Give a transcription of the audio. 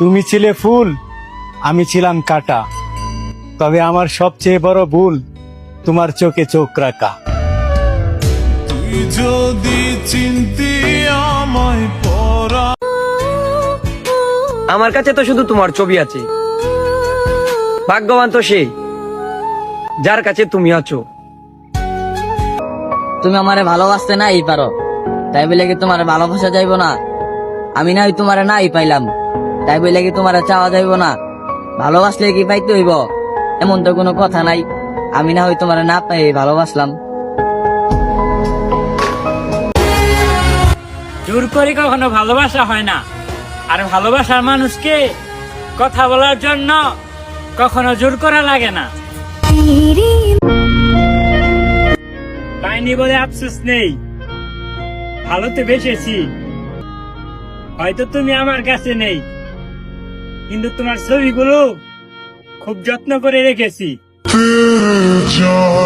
তুমি ছিলে ফুল, আমি ছিলাম কাটা, তবে আমার সবচেয়ে বড় ভুল তোমার চোখে চোখ রাখা। তুই যদি চিনতি আমায় পরা। আমার কাছে তো শুধু তোমার ছবি আছে। ভাগ্যবান তো সে যার কাছে তুমি আছো। তুমি আমারে ভালোবাসতে নাই পারো, তাই বলে কি তোমার ভালোবাসা যাইব না? আমি না হয় তোমারে নাই পাইলাম, তাই বলে কি তোমারে চাওয়া যাইব না? ভালোবাসলে কি পাইতে হইব এমন তো কোনো কথা নাই। আমি না হয় তোমারে না পাই ভালোবাসলাম। জোর করে কখনো ভালোবাসা হয় না, আর ভালোবাসার মানুষকে কথা বলার জন্য কখনো জোর করা লাগে না। পাইনি বলে আফসোস নেই, ভালোতে বেসেছি। হয়তো তুমি আমার কাছে নেই, কিন্তু তোমার ছবিগুলো খুব যত্ন করে রেখেছি। তেরে